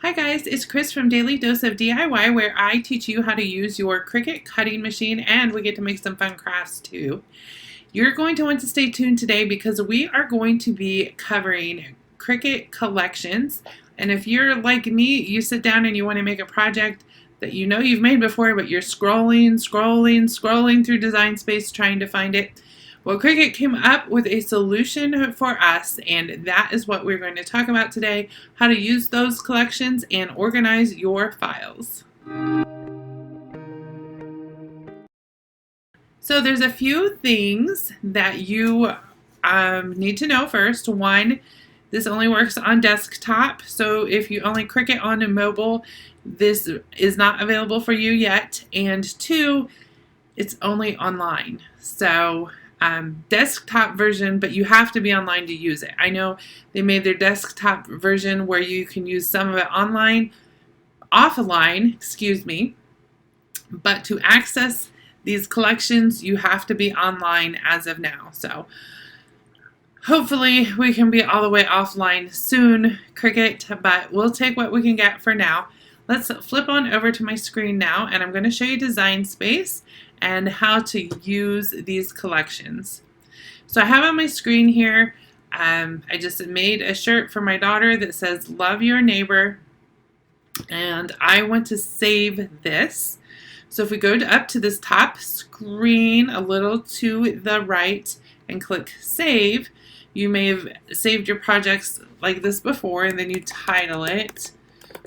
Hi guys, it's Chris from Daily Dose of DIY where I teach you how to use your Cricut cutting machine and we get to make some fun crafts too. You're going to want to stay tuned today because we are going to be covering Cricut Collections. And if you're like me, you sit down and you want to make a project that you know you've made before, but you're scrolling through Design Space trying to find it. Well, Cricut came up with a solution for us, and that is what we're going to talk about today, how to use those collections and organize your files. So there's a few things that you need to know first. One, this only works on desktop, so if you only Cricut on a mobile, this is not available for you yet. And two, it's only online. So desktop version, but you have to be online to use it. I know they made their desktop version where you can use some of it offline, but to access these collections, you have to be online as of now. So hopefully we can be all the way offline soon, Cricut, but we'll take what we can get for now. Let's flip on over to my screen now, and I'm going to show you Design Space and how to use these collections. So I have on my screen here, I just made a shirt for my daughter that says love your neighbor, and I want to save this. So if we go up to this top screen a little to the right and click save, you may have saved your projects like this before and then you title it.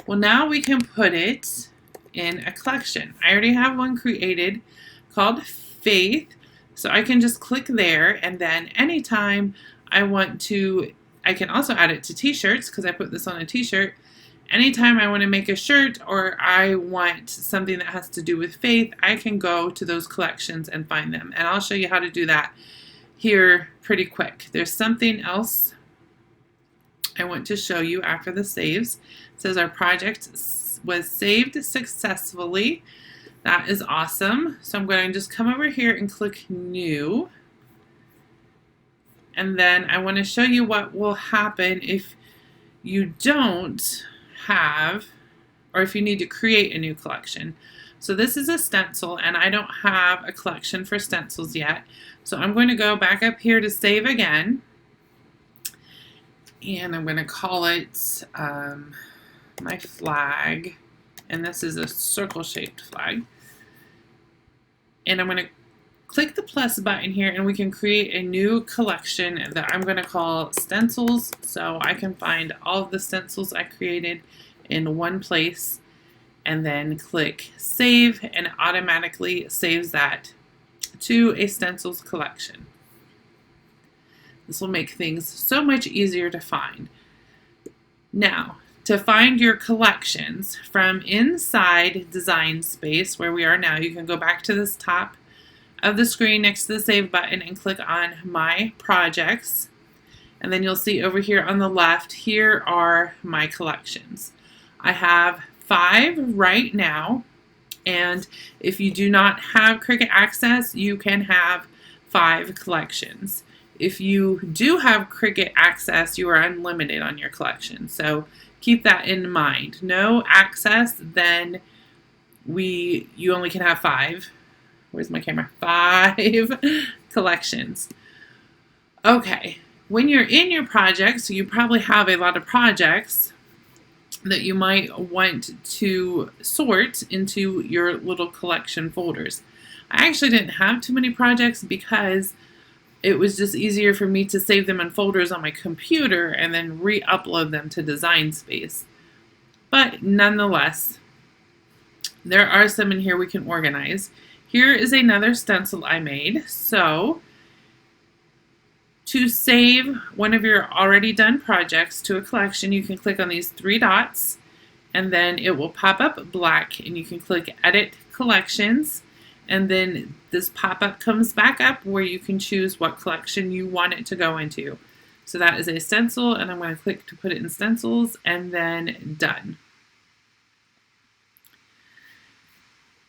Well, now we can put it in a collection. I already have one created called Faith, so I can just click there, and then anytime I want to, I can also add it to t-shirts because I put this on a t-shirt. Anytime I want to make a shirt or I want something that has to do with faith, I can go to those collections and find them, and I'll show you how to do that here pretty quick. There's something else I want to show you after the saves. It says our project was saved successfully. That is awesome. So I'm going to just come over here and click New. And then I want to show you what will happen if you don't have, or if you need to create a new collection. So this is a stencil, and I don't have a collection for stencils yet. So I'm going to go back up here to save again. And I'm going to call it my flag. And this is a circle-shaped flag. And I'm going to click the plus button here, and we can create a new collection that I'm going to call stencils, so I can find all of the stencils I created in one place, and then click save, and it automatically saves that to a stencils collection. This will make things so much easier to find. Now, to find your collections from inside Design Space, where we are now, you can go back to this top of the screen next to the Save button and click on My Projects. And then you'll see over here on the left, here are my collections. I have 5 right now, and if you do not have Cricut access, you can have 5 collections. If you do have Cricut access, you are unlimited on your collection. So keep that in mind. No access, then you only can have 5. Where's my camera? 5 collections. Okay, when you're in your project, so you probably have a lot of projects that you might want to sort into your little collection folders. I actually didn't have too many projects because it was just easier for me to save them in folders on my computer and then re-upload them to Design Space. But nonetheless, there are some in here we can organize. Here is another stencil I made. So to save one of your already done projects to a collection, you can click on these 3 dots, and then it will pop up black, and you can click Edit Collections. And then this pop-up comes back up where you can choose what collection you want it to go into. So that is a stencil, and I'm going to click to put it in stencils, and then done.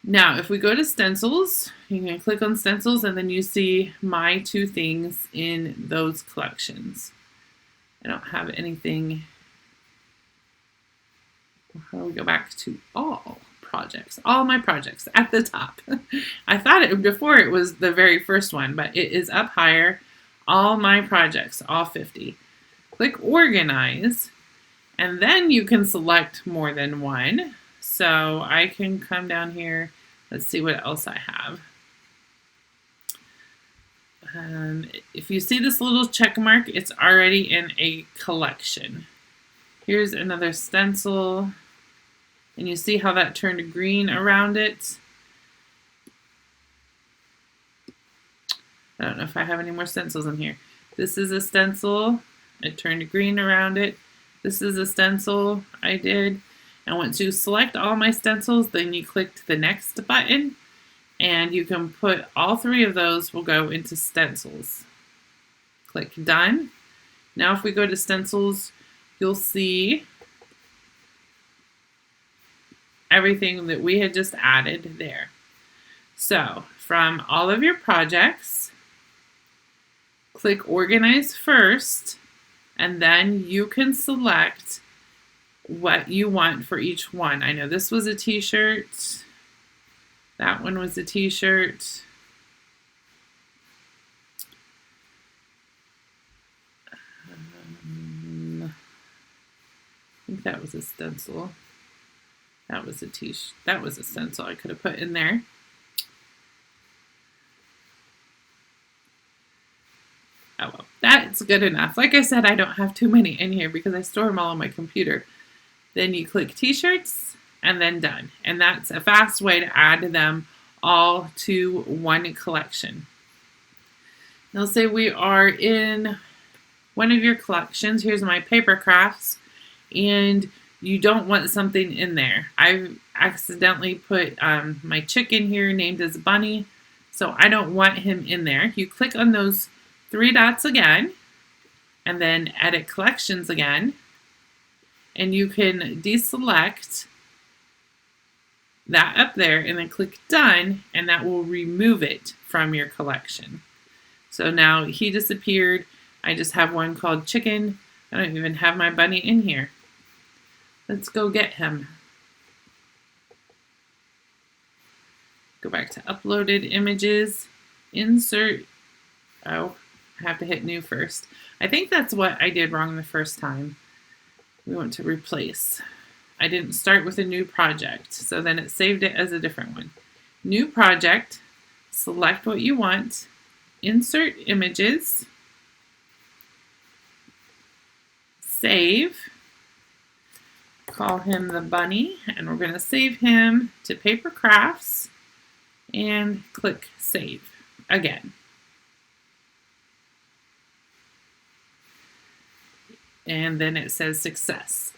Now, if we go to stencils, you can click on stencils, and then you see my 2 things in those collections. I don't have anything we go back to all projects, all my projects at the top. I thought before it was the very first one, but it is up higher. All my projects, all 50. Click organize, and then you can select more than one. So I can come down here. Let's see what else I have. If you see this little check mark, it's already in a collection. Here's another stencil, and you see how that turned green around it. I don't know if I have any more stencils in here. This is a stencil. It turned green around it. This is a stencil I did. And once you select all my stencils, then you click the next button, and you can put all three of those will go into stencils. Click done. Now if we go to stencils, you'll see everything that we had just added there. So from all of your projects, click organize first, and then you can select what you want for each one. I know this was a t-shirt. That one was a t-shirt. I think that was a stencil. That was a t-shirt. That was a stencil I could have put in there. Oh well, that's good enough. Like I said, I don't have too many in here because I store them all on my computer. Then you click t-shirts and then done. And that's a fast way to add them all to one collection. Now say we are in one of your collections. Here's my paper crafts, and you don't want something in there. I've accidentally put my chicken here named as Bunny, so I don't want him in there. You click on those three dots again, and then edit collections again, and you can deselect that up there and then click done, and that will remove it from your collection. So now he disappeared. I just have one called chicken. I don't even have my bunny in here. Let's go get him. Go back to uploaded images, insert. Oh, I have to hit new first. I think that's what I did wrong the first time. We want to replace. I didn't start with a new project, so then it saved it as a different one. New project, select what you want, insert images, save, call him the bunny, and we're going to save him to paper crafts, and click save again. And then it says success.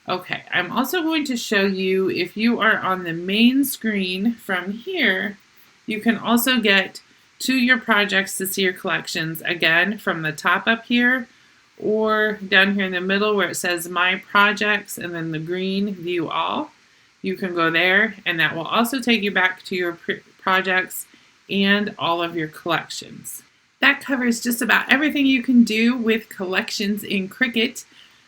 Okay, I'm also going to show you, if you are on the main screen from here, you can also get to your projects to see your collections again from the top up here, or down here in the middle where it says my projects and then the green view all. You can go there, and that will also take you back to your projects and all of your collections. That covers just about everything you can do with collections in Cricut.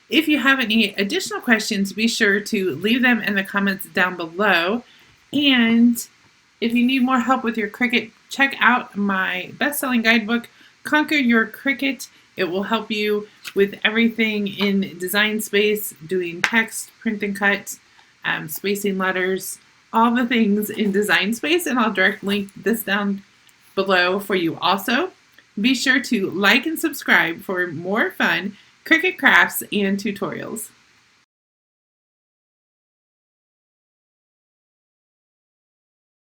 If you have any additional questions, be sure to leave them in the comments down below. And if you need more help with your Cricut, check out my best-selling guidebook, Conquer Your Cricut. It will help you with everything in Design Space, doing text, print and cut, spacing letters, all the things in Design Space, and I'll direct link this down below for you also. Be sure to like and subscribe for more fun Cricut crafts and tutorials.